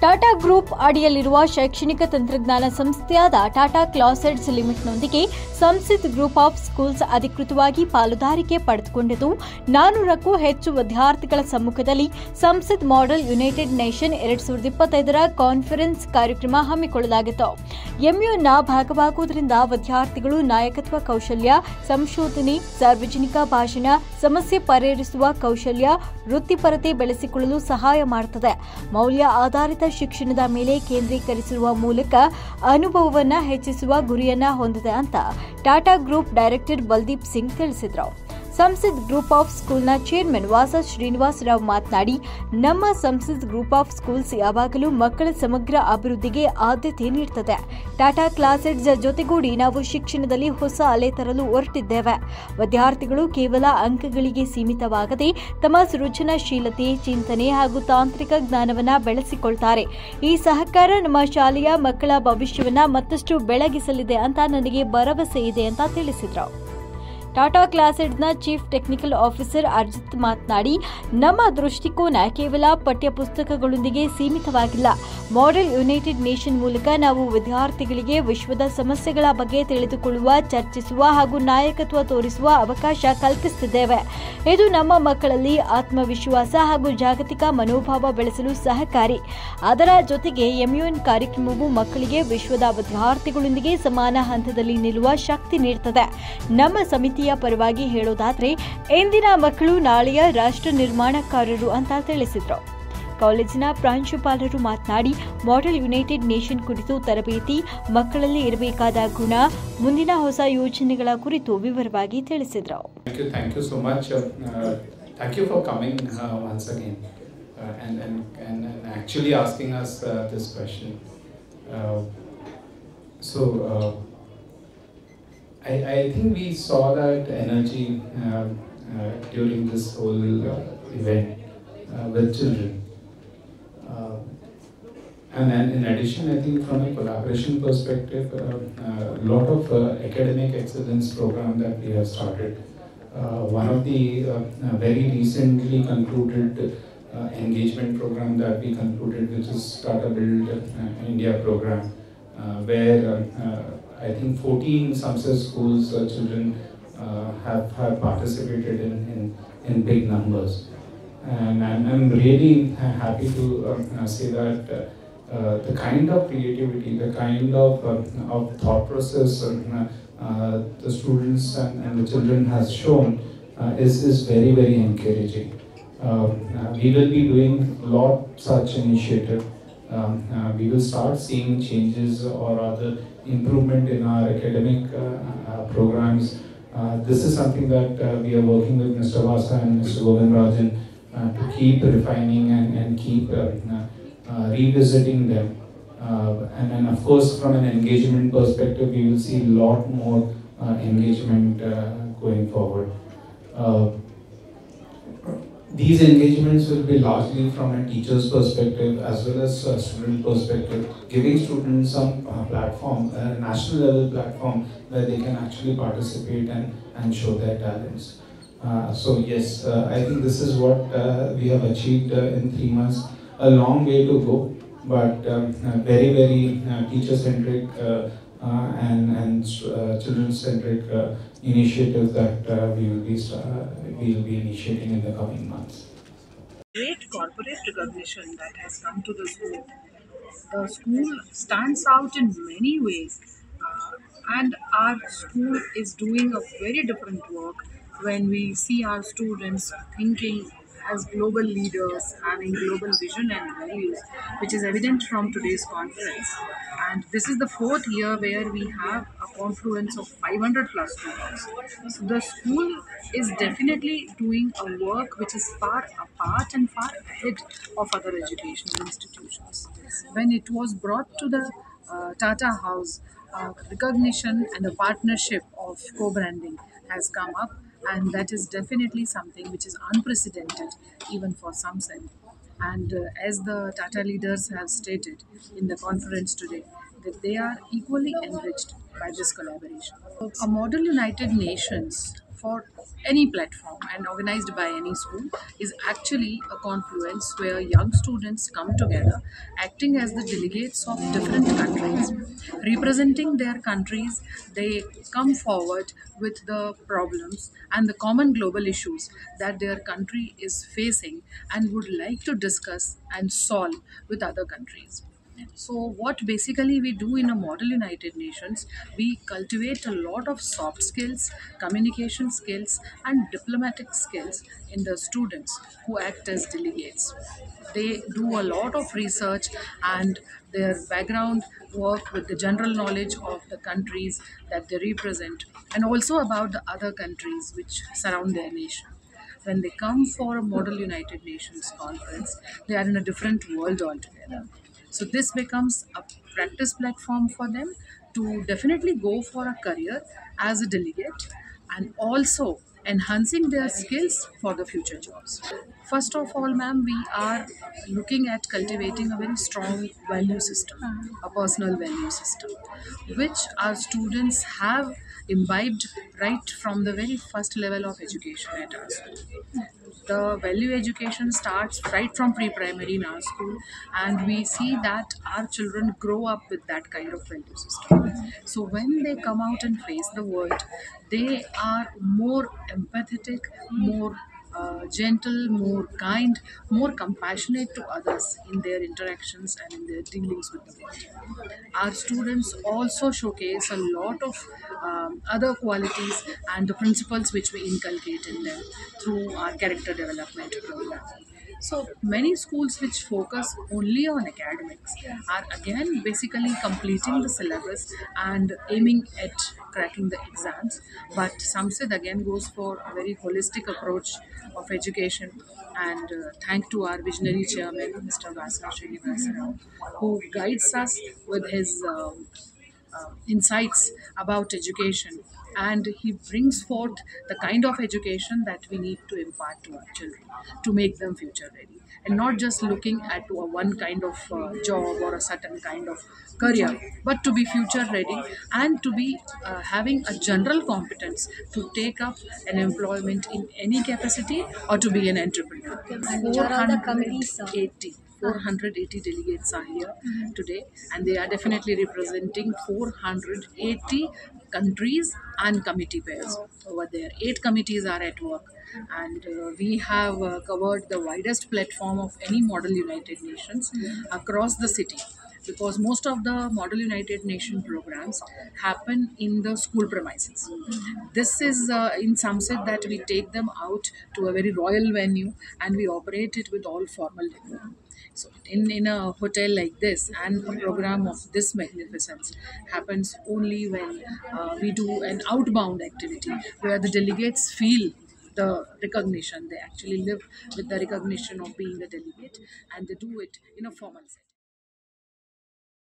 Tata group ಅಡಿಯಲ್ಲಿರುವ ಶೈಕ್ಷಣಿಕ ತಂತ್ರಜ್ಞಾನ ಸಂಸ್ಥೆಯಾದ ಟಾಟಾ ಕ್ಲಾಸೆಡ್ಸ್ ಲಿಮಿಟೆಡ್ನೊಂದಿಗೆ ಸಂಸಿದ್ ಗ್ರೂಪ್ ಆಫ್ ಸ್ಕೂಲ್ಸ್ ಅಧಿಕೃತವಾಗಿ ಪಾಲುದಾರಿಕೆ ಪಡೆದುಕೊಂಡಿದ್ದು 400ಕ್ಕೂ ಹೆಚ್ಚು ವಿದ್ಯಾರ್ಥಿಗಳ ಸಮ್ಮುಖದಲ್ಲಿ ಸಂಸಿದ್ ಮಾಡೆಲ್ ಯುನೈಟೆಡ್ ನೇಷನ್ 2025ರ ಕಾನ್ಫರೆನ್ಸ್ ಕಾರ್ಯಕ್ರಮ ಹಮ್ಮಿಕೊಳ್ಳಲಾಗಿತ್ತು. ಎಂಯುನ ಭಾಗವಾಗುವುದರಿಂದ ವಿದ್ಯಾರ್ಥಿಗಳು ನಾಯಕತ್ವ ಕೌಶಲ್ಯ, ಸಂಶೋಧನೆ, ಸಾರ್ವಜನಿಕ ಭಾಷಣ, ಸಮಸ್ಯೆ ಪರಿಹರಿಸುವ ಕೌಶಲ್ಯ, ವೃತ್ತಿಪರತೆ ಬೆಳೆಸಿಕೊಳ್ಳಲು ಸಹಾಯ ಮಾಡುತ್ತದೆ. ಮೌಲ್ಯ ಆಧಾರಿತ ಶಿಕ್ಷಣದ ಮೇಲೆ ಕೇಂದ್ರೀಕರಿಸುವ ಮೂಲಕ ಅನುಭವವನ್ನು ಹೆಚ್ಚಿಸುವ ಗುರಿಯನ್ನ ಹೊಂದಿದೆ ಅಂತ ಟಾಟಾ ಗ್ರೂಪ್ ಡೈರೆಕ್ಟರ್ ಬಲ್ದೀಪ್ ಸಿಂಗ್ ತಿಳಿಸಿದರು. ಸಂಸಿದ್ ಗ್ರೂಪ್ ಆಫ್ ಸ್ಕೂಲ್ನ ಚೇರ್ಮನ್ ವಾಸ ಶ್ರೀನಿವಾಸ್ ರಾವ್ ಮಾತನಾಡಿ, ನಮ್ಮ ಸಂಸಿದ್ ಗ್ರೂಪ್ ಆಫ್ ಸ್ಕೂಲ್ಸ್ ಯಾವಾಗಲೂ ಮಕ್ಕಳ ಸಮಗ್ರ ಅಭಿವೃದ್ಧಿಗೆ ಆದ್ಯತೆ ನೀಡುತ್ತದೆ. ಟಾಟಾ ಕ್ಲಾಸೆಡ್ಸ್ ಜೊತೆಗೂಡಿ ನಾವು ಶಿಕ್ಷಣದಲ್ಲಿ ಹೊಸ ಅಲೆ ತರಲು ಹೊರಟಿದ್ದೇವೆ. ವಿದ್ಯಾರ್ಥಿಗಳು ಕೇವಲ ಅಂಕಗಳಿಗೆ ಸೀಮಿತವಾಗದೆ ತಮ್ಮ ಸೃಜನಶೀಲತೆ, ಚಿಂತನೆ ಹಾಗೂ ತಾಂತ್ರಿಕ ಜ್ಞಾನವನ್ನು ಬೆಳೆಸಿಕೊಳ್ತಾರೆ. ಈ ಸಹಕಾರ ನಮ್ಮ ಶಾಲೆಯ ಮಕ್ಕಳ ಭವಿಷ್ಯವನ್ನು ಮತ್ತಷ್ಟು ಬೆಳಗಿಸಲಿದೆ ಅಂತ ನನಗೆ ಭರವಸೆ ಇದೆ ಅಂತ ತಿಳಿಸಿದರು. ಟಾಟಾ ಕ್ಲಾಸೆಡ್ಸ್ನ ಚೀಫ್ ಟೆಕ್ನಿಕಲ್ ಆಫೀಸರ್ ಅರ್ಜಿತ್ ಮಾತನಾಡಿ, ನಮ್ಮ ದೃಷ್ಟಿಕೋನ ಕೇವಲ ಪಠ್ಯಪುಸ್ತಕಗಳೊಂದಿಗೆ ಸೀಮಿತವಾಗಿಲ್ಲ. ಮಾಡೆಲ್ ಯುನೈಟೆಡ್ ನೇಷನ್ ಮೂಲಕ ನಾವು ವಿದ್ಯಾರ್ಥಿಗಳಿಗೆ ವಿಶ್ವದ ಸಮಸ್ಯೆಗಳ ಬಗ್ಗೆ ತಿಳಿದುಕೊಳ್ಳುವ, ಚರ್ಚಿಸುವ ಹಾಗೂ ನಾಯಕತ್ವ ತೋರಿಸುವ ಅವಕಾಶ ಕಲ್ಪಿಸುತ್ತಿದ್ದೇವೆ. ಇದು ನಮ್ಮ ಮಕ್ಕಳಲ್ಲಿ ಆತ್ಮವಿಶ್ವಾಸ ಹಾಗೂ ಜಾಗತಿಕ ಮನೋಭಾವ ಬೆಳೆಸಲು ಸಹಕಾರಿ. ಅದರ ಜೊತೆಗೆ ಎಂಯುಎನ್ ಕಾರ್ಯಕ್ರಮವು ಮಕ್ಕಳಿಗೆ ವಿಶ್ವದ ವಿದ್ಯಾರ್ಥಿಗಳೊಂದಿಗೆ ಸಮಾನ ಹಂತದಲ್ಲಿ ನಿಲ್ಲುವ ಶಕ್ತಿ ನೀಡುತ್ತದೆ. ನಮ್ಮ ಸಮಿತಿಯ ಪರವಾಗಿ ಹೇಳೋದಾದ್ರೆ ಇಂದಿನ ಮಕ್ಕಳು ನಾಳೆಯ ರಾಷ್ಟ್ರ ನಿರ್ಮಾಣಕಾರರು ಅಂತ ತಿಳಿಸಿದರು. ಕಾಲೇಜಿನ ಪ್ರಾಂಶುಪಾಲರು ಮಾತನಾಡಿ, ಮಾಡೆಲ್ ಯುನೈಟೆಡ್ ನೇಷನ್ ಕುರಿತು ತರಬೇತಿ, ಮಕ್ಕಳಲ್ಲಿ ಇರಬೇಕಾದ ಗುಣ, ಮುಂದಿನ ಹೊಸ ಯೋಜನೆಗಳ ಕುರಿತು ವಿವರವಾಗಿ ತಿಳಿಸಿದರು. Thank you so much. Thank you for coming once again and actually asking us this question. I think we saw that energy during this whole event with children. And in addition, I think from a collaboration perspective, a lot of academic excellence program that we have started. One of the very recently concluded engagement program that we concluded, which is Tata Build India program, where I think 14 Samsung schools children have participated in big numbers, and I'm really happy to say that the kind of creativity, the kind of thought process the students and the children has shown is very, very encouraging. We will be doing a lot such initiative. We will start seeing changes or other improvement in our academic programs. This is something that we are working with Mr. Vasa and Mr. Govindarajan to keep refining and keep revisiting them. And of course, from an engagement perspective, we will see a lot more engagement going forward. These engagements will be largely from a teacher's perspective as well as a student perspective, giving students some platform, a national level platform where they can actually participate and show their talents. So yes, I think this is what we have achieved in 3 months. A long way to go, but very, very teacher-centric and children-centric initiatives that we will be initiating in the coming months. Great corporate recognition that has come to the school. The school stands out in many ways, and our school is doing a very different work when we see our students thinking as global leaders, having global vision and values, which is evident from today's conference. And this is the 4th year where we have a confluence of 500 plus students. So the school is definitely doing a work which is far apart and far ahead of other educational institutions. When it was brought to the Tata House, recognition and a partnership of co-branding has come up, and that is definitely something which is unprecedented even for Samsung. And as the Tata leaders have stated in the conference today, that they are equally enriched by this collaboration. A Model United Nations for any platform and organized by any school is actually a confluence where young students come together acting as the delegates of different countries. Representing their countries, they come forward with the problems and the common global issues that their country is facing and would like to discuss and solve with other countries. So, what basically we do in a model United Nations, we cultivate a lot of soft skills, communication skills, and diplomatic skills in the students who act as delegates. They do a lot of research and their background work with the general knowledge of the countries that they represent and also about the other countries which surround their nation. When they come for a Model United Nations conference, they are in a different world altogether. So this becomes a practice platform for them to definitely go for a career as a delegate and also enhancing their skills for the future jobs. First of all, ma'am, we are looking at cultivating a very strong value system, a personal value system, which our students have imbibed right from the very first level of education at our school. The value education starts right from pre-primary in our school, and we see that our children grow up with that kind of value system. So when they come out and face the world, they are more empathetic, more gentle, more kind, more compassionate to others in their interactions and in their dealings with the world. Our students also showcase a lot of other qualities and the principles which we inculcate in them through our character development program. So many schools which focus only on academics are again basically completing the syllabus and aiming at cracking the exams. But Samsid again goes for a very holistic approach of education, and thank to our visionary chairman, Mr. Vasa Srinivasa Rao, who guides us with his insights about education, and he brings forth the kind of education that we need to impart to our children to make them future ready and not just looking at one kind of job or a certain kind of career, but to be future ready and to be having a general competence to take up an employment in any capacity or to be an entrepreneur. And which are all the committees, sir? 480 delegates are here today, and they are definitely representing 480 countries and committee pairs over there. 8 committees are at work, and we have covered the widest platform of any Model United Nations across the city, because most of the Model United Nation programs happen in the school premises. This is in Samsid that we take them out to a very royal venue and we operate it with all formal decorum. So in a hotel like this, and a program of this magnificence happens only when we do an outbound activity where the delegates feel the recognition. They actually live with the recognition of being a delegate, and they do it in a formal setting.